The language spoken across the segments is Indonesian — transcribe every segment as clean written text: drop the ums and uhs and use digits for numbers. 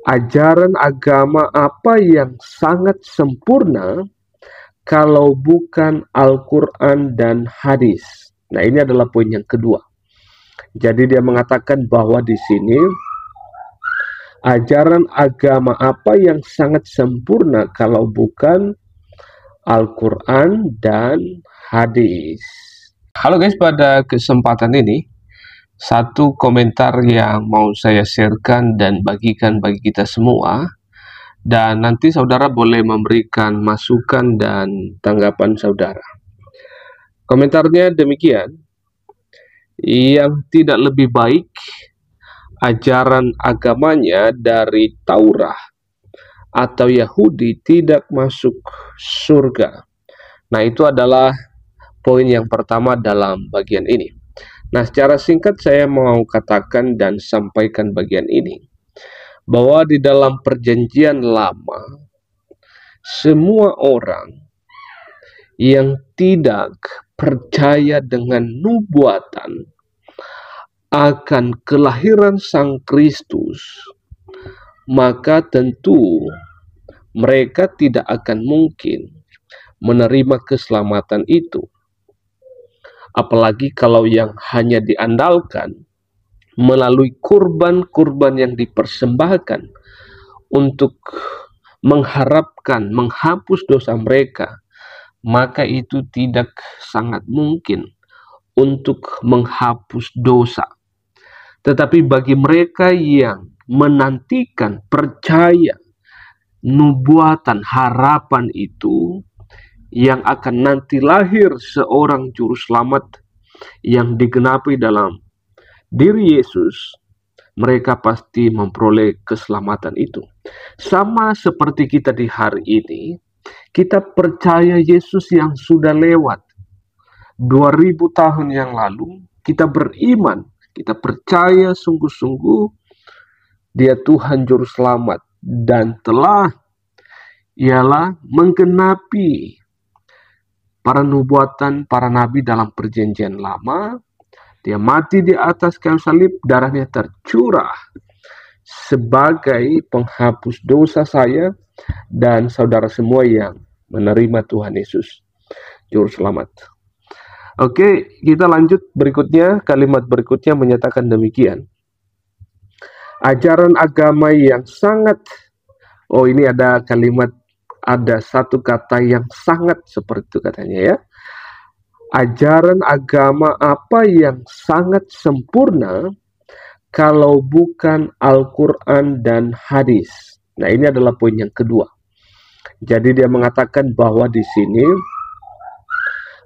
Ajaran agama apa yang sangat sempurna kalau bukan Al-Quran dan hadis? Nah, ini adalah poin yang kedua. Jadi dia mengatakan bahwa di sini ajaran agama apa yang sangat sempurna kalau bukan Al-Quran dan hadis. Halo guys, pada kesempatan ini satu komentar yang mau saya sharekan dan bagikan bagi kita semua, dan nanti saudara boleh memberikan masukan dan tanggapan saudara. Komentarnya demikian: yang tidak lebih baik ajaran agamanya dari Taurat atau Yahudi tidak masuk surga. Nah, itu adalah poin yang pertama dalam bagian ini. Nah, secara singkat saya mau katakan dan sampaikan bagian ini, bahwa di dalam perjanjian lama, semua orang yang tidak percaya dengan nubuatan akan kelahiran Sang Kristus, maka tentu mereka tidak akan mungkin menerima keselamatan itu. Apalagi kalau yang hanya diandalkan melalui kurban-kurban yang dipersembahkan untuk mengharapkan menghapus dosa mereka, maka itu tidak sangat mungkin untuk menghapus dosa. Tetapi bagi mereka yang menantikan, percaya nubuatan harapan itu, yang akan nanti lahir seorang juru selamat yang digenapi dalam diri Yesus, mereka pasti memperoleh keselamatan itu. Sama seperti kita di hari ini, kita percaya Yesus yang sudah lewat 2000 tahun yang lalu, kita beriman, kita percaya sungguh-sungguh Dia Tuhan juru selamat dan telah ialah menggenapi para nubuatan para nabi dalam perjanjian lama. Dia mati di atas kayu salib, darahnya tercurah sebagai penghapus dosa saya dan saudara semua yang menerima Tuhan Yesus juru selamat. Oke, kita lanjut berikutnya. Kalimat berikutnya menyatakan demikian: ajaran agama yang sangat, ini ada kalimat, ada satu kata yang sangat seperti itu katanya ya. Ajaran agama apa yang sangat sempurna kalau bukan Al-Quran dan hadis? Nah, ini adalah poin yang kedua. Jadi dia mengatakan bahwa di sini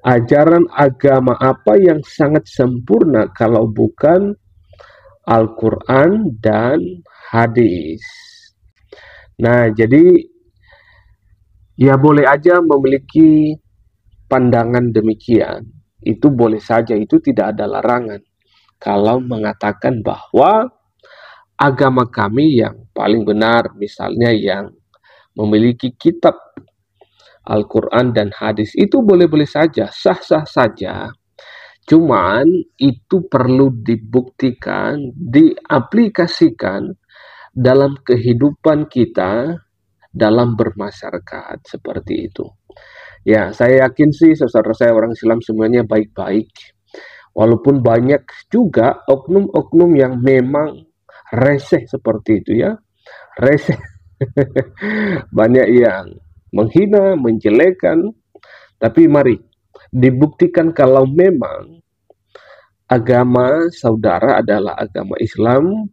ajaran agama apa yang sangat sempurna kalau bukan Al-Quran dan hadis. Nah, jadi ya boleh aja memiliki pandangan demikian. Itu boleh saja, itu tidak ada larangan. Kalau mengatakan bahwa agama kami yang paling benar, misalnya yang memiliki kitab Al-Quran dan hadis, itu boleh-boleh saja, sah-sah saja. Cuman itu perlu dibuktikan, diaplikasikan dalam kehidupan kita, dalam bermasyarakat, seperti itu. Ya, saya yakin sih saudara saya orang Islam semuanya baik-baik. Walaupun banyak juga oknum-oknum yang memang reseh seperti itu ya. Reseh. Banyak yang menghina, menjelekan. Tapi mari dibuktikan kalau memang agama saudara adalah agama Islam,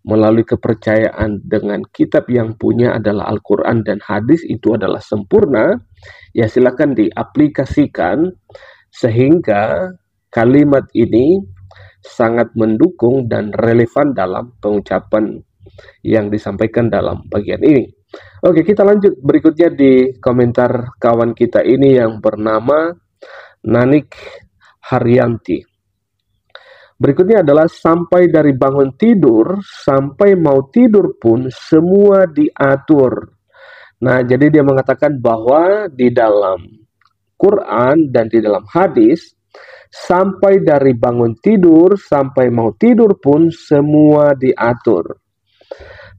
melalui kepercayaan dengan kitab yang punya adalah Al-Quran dan hadis, itu adalah sempurna, ya silakan diaplikasikan sehingga kalimat ini sangat mendukung dan relevan dalam pengucapan yang disampaikan dalam bagian ini. Oke, kita lanjut berikutnya di komentar kawan kita ini yang bernama Nanik Haryanti. Berikutnya adalah sampai dari bangun tidur sampai mau tidur pun semua diatur. Nah, jadi dia mengatakan bahwa di dalam Quran dan di dalam hadis, sampai dari bangun tidur sampai mau tidur pun semua diatur.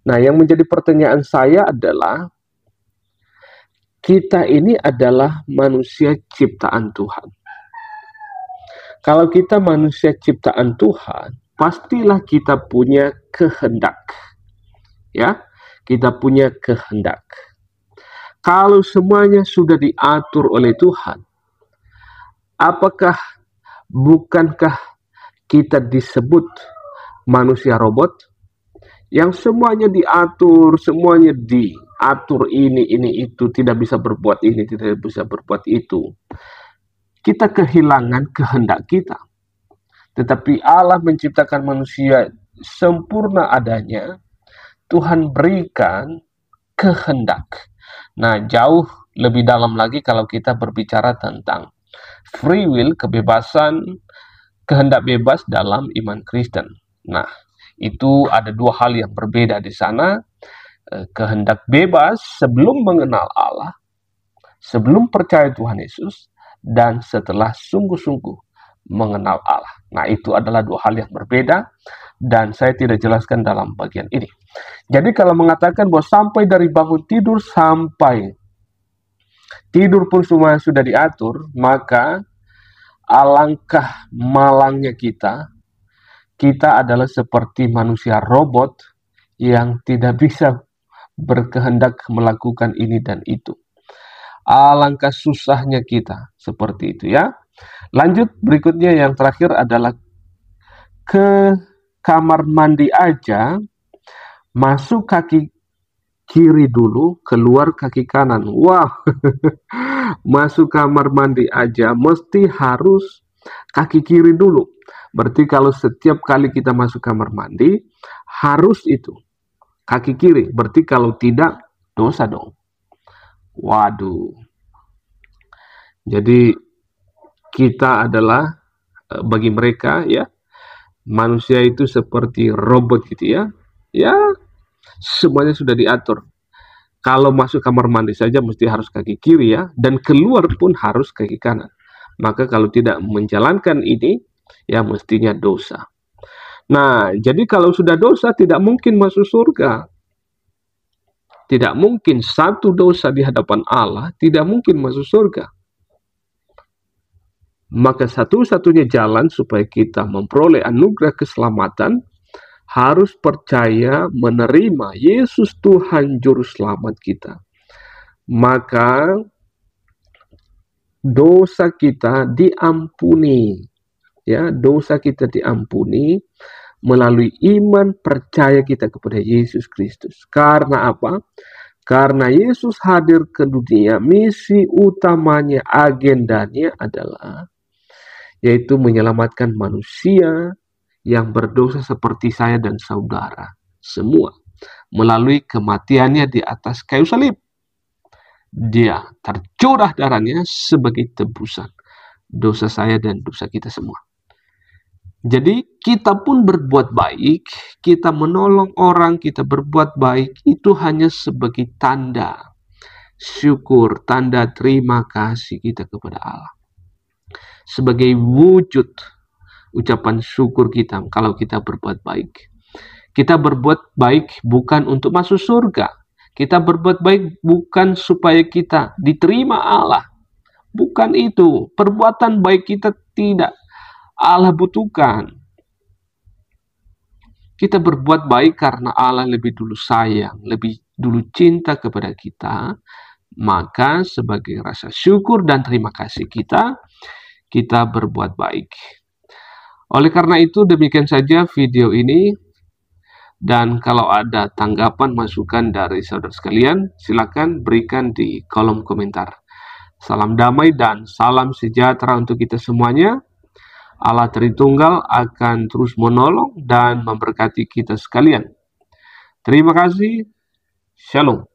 Nah, yang menjadi pertanyaan saya adalah, kita ini adalah manusia ciptaan Tuhan. Kalau kita manusia ciptaan Tuhan, pastilah kita punya kehendak. Ya, kita punya kehendak. Kalau semuanya sudah diatur oleh Tuhan, bukankah kita disebut manusia robot? Yang semuanya diatur, semuanya diatur, ini itu, tidak bisa berbuat ini, tidak bisa berbuat itu. Kita kehilangan kehendak kita. Tetapi Allah menciptakan manusia sempurna adanya. Tuhan berikan kehendak. Nah, jauh lebih dalam lagi kalau kita berbicara tentang free will, kebebasan, kehendak bebas dalam iman Kristen. Nah, itu ada dua hal yang berbeda di sana. Kehendak bebas sebelum mengenal Allah, sebelum percaya Tuhan Yesus, dan setelah sungguh-sungguh mengenal Allah. Nah, itu adalah dua hal yang berbeda, dan saya tidak jelaskan dalam bagian ini. Jadi kalau mengatakan bahwa sampai dari bangun tidur sampai tidur pun semua sudah diatur, maka alangkah malangnya kita adalah seperti manusia robot yang tidak bisa berkehendak melakukan ini dan itu. Alangkah susahnya kita seperti itu ya. Lanjut, berikutnya yang terakhir adalah ke kamar mandi aja, masuk kaki kiri dulu, keluar kaki kanan. Wah, masuk kamar mandi aja mesti harus kaki kiri dulu. Berarti kalau setiap kali kita masuk kamar mandi, harus itu kaki kiri. Berarti kalau tidak, dosa dong. Waduh. Jadi kita adalah, bagi mereka ya, manusia itu seperti robot gitu ya. Ya, semuanya sudah diatur. Kalau masuk kamar mandi saja mesti harus kaki kiri ya, dan keluar pun harus kaki kanan. Maka kalau tidak menjalankan ini, ya mestinya dosa. Nah, jadi kalau sudah dosa tidak mungkin masuk surga. Tidak mungkin, satu dosa di hadapan Allah tidak mungkin masuk surga. Maka satu-satunya jalan supaya kita memperoleh anugerah keselamatan, harus percaya menerima Yesus Tuhan Juru Selamat kita. Maka dosa kita diampuni. Ya, dosa kita diampuni melalui iman percaya kita kepada Yesus Kristus. Karena apa? Karena Yesus hadir ke dunia, misi utamanya, agendanya adalah yaitu menyelamatkan manusia yang berdosa seperti saya dan saudara semua. Melalui kematiannya di atas kayu salib, dia tercurah darahnya sebagai tebusan dosa saya dan dosa kita semua. Jadi kita pun berbuat baik, kita menolong orang, kita berbuat baik, itu hanya sebagai tanda syukur, tanda terima kasih kita kepada Allah. Sebagai wujud ucapan syukur kita kalau kita berbuat baik. Kita berbuat baik bukan untuk masuk surga. Kita berbuat baik bukan supaya kita diterima Allah. Bukan itu. Perbuatan baik kita tidak Allah butuhkan. Kita berbuat baik karena Allah lebih dulu sayang, lebih dulu cinta kepada kita. Maka sebagai rasa syukur dan terima kasih kita berbuat baik. Oleh karena itu, demikian saja video ini. Dan kalau ada tanggapan, masukan dari saudara sekalian, silakan berikan di kolom komentar. Salam damai dan salam sejahtera untuk kita semuanya. Allah Tritunggal akan terus menolong dan memberkati kita sekalian. Terima kasih. Shalom.